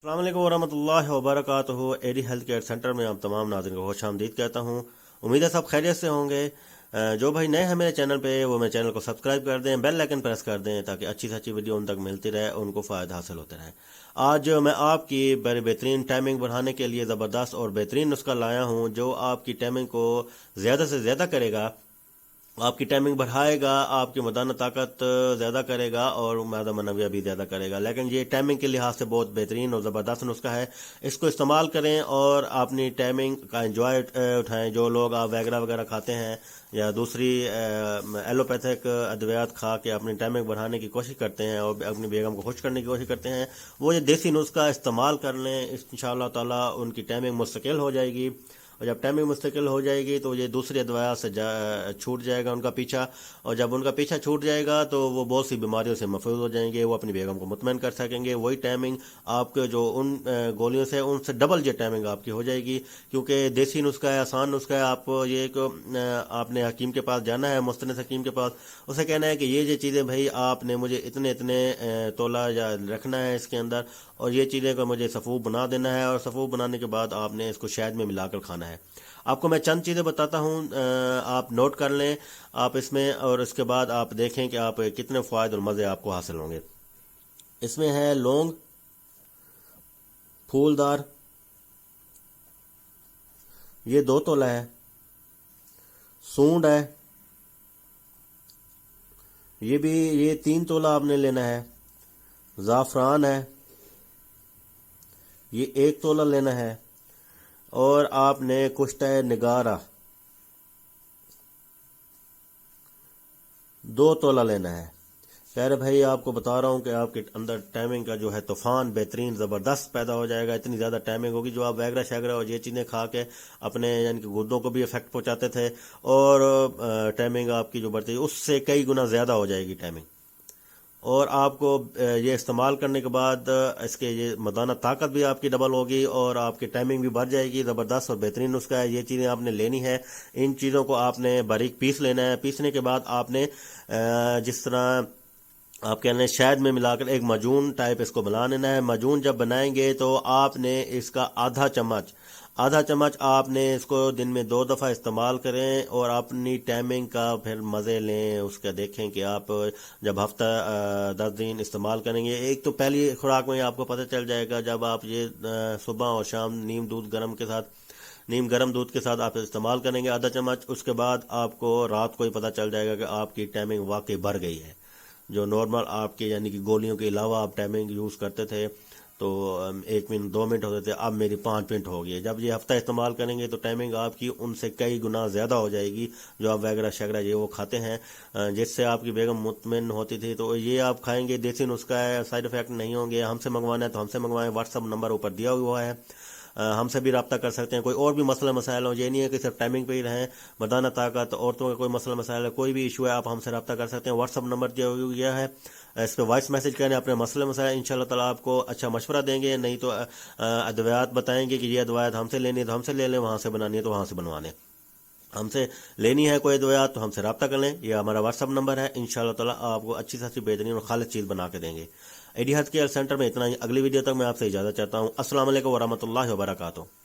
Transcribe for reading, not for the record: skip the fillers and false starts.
السلام علیکم ورحمۃ اللہ وبرکاتہ۔ ایڈی ہیلتھ کیئر سینٹر میں آپ تمام ناظرین کو خوش آمدید کہتا ہوں۔ امید ہے سب خیریت سے ہوں گے۔ جو بھائی نئے ہیں میرے چینل پہ وہ میرے چینل کو سبسکرائب کر دیں، بیل آئیکن پریس کر دیں تاکہ اچھی سے اچھی ویڈیو ان تک ملتی رہے، ان کو فائدہ حاصل ہوتے رہے۔ آج میں آپ کی بہترین ٹائمنگ بڑھانے کے لیے زبردست اور بہترین نسخہ لایا ہوں جو آپ کی ٹائمنگ کو زیادہ سے زیادہ کرے گا، آپ کی ٹائمنگ بڑھائے گا، آپ کی مدانہ طاقت زیادہ کرے گا اور معدہ منویہ بھی زیادہ کرے گا۔ لیکن یہ ٹائمنگ کے لحاظ سے بہت بہترین اور زبردست نسخہ ہے، اس کو استعمال کریں اور اپنی ٹائمنگ کا انجوائے اٹھائیں۔ جو لوگ آپ ویگرا وغیرہ کھاتے ہیں یا دوسری ایلوپیتھک ادویات کھا کے اپنی ٹائمنگ بڑھانے کی کوشش کرتے ہیں اور اپنی بیگم کو خوش کرنے کی کوشش کرتے ہیں، وہ یہ دیسی نسخہ استعمال کر لیں، انشاءاللہ تعالی ان کی ٹائمنگ مستقل ہو جائے گی۔ اور جب ٹائمنگ مستقل ہو جائے گی تو یہ دوسری ادویات سے چھوٹ جائے گا ان کا پیچھا، اور جب ان کا پیچھا چھوٹ جائے گا تو وہ بہت سی بیماریوں سے محفوظ ہو جائیں گے، وہ اپنی بیگم کو مطمئن کر سکیں گے۔ وہی ٹائمنگ آپ کے جو ان گولیوں سے ان سے ڈبل یہ ٹائمنگ آپ کی ہو جائے گی، کیونکہ دیسی نسخہ ہے، آسان نسخہ ہے۔ آپ یہ کہ آپ نے حکیم کے پاس جانا ہے، مستند حکیم کے پاس، اسے کہنا ہے کہ یہ چیزیں بھائی آپ نے مجھے اتنے تولہ یا رکھنا ہے اس کے اندر، اور یہ چیزیں کو مجھے سفوف بنا دینا ہے، اور سفوف بنانے کے بعد آپ نے اس کو شہد میں ملا کر کھانا ہے۔ آپ کو میں چند چیزیں بتاتا ہوں، آپ نوٹ کر لیں آپ اس میں، اور اس کے بعد آپ دیکھیں کہ آپ کتنے فوائد اور مزے آپ کو حاصل ہوں گے۔ اس میں ہے لونگ، پھولدار، یہ 2 تولہ ہے، سونڈ ہے، یہ 3 تولہ آپ نے لینا ہے، زعفران ہے، یہ 1 تولہ لینا ہے، اور آپ نے کشتہ نگارہ 2 تولہ لینا ہے۔ پیارے بھائی آپ کو بتا رہا ہوں کہ آپ کے اندر ٹائمنگ کا جو ہے طوفان بہترین زبردست پیدا ہو جائے گا۔ اتنی زیادہ ٹائمنگ ہوگی جو آپ ویگرا شیگرا اور یہ چیزیں کھا کے اپنے یعنی کہ گردوں کو بھی افیکٹ پہنچاتے تھے، اور ٹائمنگ آپ کی جو بڑھتی ہے اس سے کئی گنا زیادہ ہو جائے گی ٹائمنگ۔ اور آپ کو یہ استعمال کرنے کے بعد اس کے یہ مدانہ طاقت بھی آپ کی ڈبل ہوگی اور آپ کی ٹائمنگ بھی بڑھ جائے گی۔ زبردست اور بہترین نسخہ ہے، یہ چیزیں آپ نے لینی ہے۔ ان چیزوں کو آپ نے باریک پیس لینا ہے۔ پیسنے کے بعد آپ نے جس طرح آپ کہہ رہے ہیں شہد میں ملا کر ایک معجون ٹائپ اس کو بنا لینا ہے۔ معجون جب بنائیں گے تو آپ نے اس کا آدھا چمچ آپ نے اس کو دن میں 2 دفعہ استعمال کریں، اور اپنی ٹائمنگ کا پھر مزے لیں۔ اس کا دیکھیں کہ آپ جب ہفتہ 10 دن استعمال کریں گے، ایک تو پہلی خوراک میں آپ کو پتہ چل جائے گا، جب آپ یہ صبح اور شام نیم گرم دودھ کے ساتھ آپ استعمال کریں گے آدھا چمچ، اس کے بعد آپ کو رات کو ہی پتہ چل جائے گا کہ آپ کی ٹائمنگ واقعی بڑھ گئی ہے۔ جو نارمل آپ کے یعنی کہ گولیوں کے علاوہ آپ ٹائمنگ یوز کرتے تھے تو 1 منٹ 2 منٹ ہوتے تھے، اب میری 5 منٹ ہو گئی ہے۔ جب یہ ہفتہ استعمال کریں گے تو ٹائمنگ آپ کی ان سے کئی گنا زیادہ ہو جائے گی جو آپ وغیرہ شغرہ یہ وہ کھاتے ہیں، جس سے آپ کی بیگم مطمئن ہوتی تھی۔ تو یہ آپ کھائیں گے، دیسی نسخہ ہے، سائیڈ افیکٹ نہیں ہوں گے۔ ہم سے منگوانا ہے تو ہم سے منگوائیں، واٹس ایپ نمبر اوپر دیا ہوا ہے، ہم سے بھی رابطہ کر سکتے ہیں۔ کوئی اور بھی مسئلہ مسائل ہوں، یہ نہیں ہے کہ صرف ٹائمنگ پہ ہی رہیں، مدانہ طاقت، عورتوں کا کوئی مسئلہ مسائل ہے، کوئی بھی ایشو ہے آپ ہم سے رابطہ کر سکتے ہیں۔ واٹس ایپ نمبر دیا ہوا ہے، اس پہ وائس میسج کریں اپنے مسئلے مسائل، انشاءاللہ تعالیٰ آپ کو اچھا مشورہ دیں گے۔ نہیں تو ادویات بتائیں گے کہ یہ ادویات ہم سے لینی ہے تو ہم سے لے لیں، وہاں سے بنانی ہے تو وہاں سے بنوا لیں۔ ہم سے لینی ہے کوئی ادویات تو ہم سے رابطہ کر لیں، یہ ہمارا واٹس ایپ نمبر ہے۔ انشاءاللہ تعالیٰ آپ کو اچھی سے اچھی بہترین اور خالص چیز بنا کے دیں گے۔ ایڈی ہیلتھ کیئر سینٹر میں اتنا ہی، اگلی ویڈیو تک میں آپ سے اجازت چاہتا ہوں۔ السلام علیکم ورحمۃ اللہ وبرکاتہ۔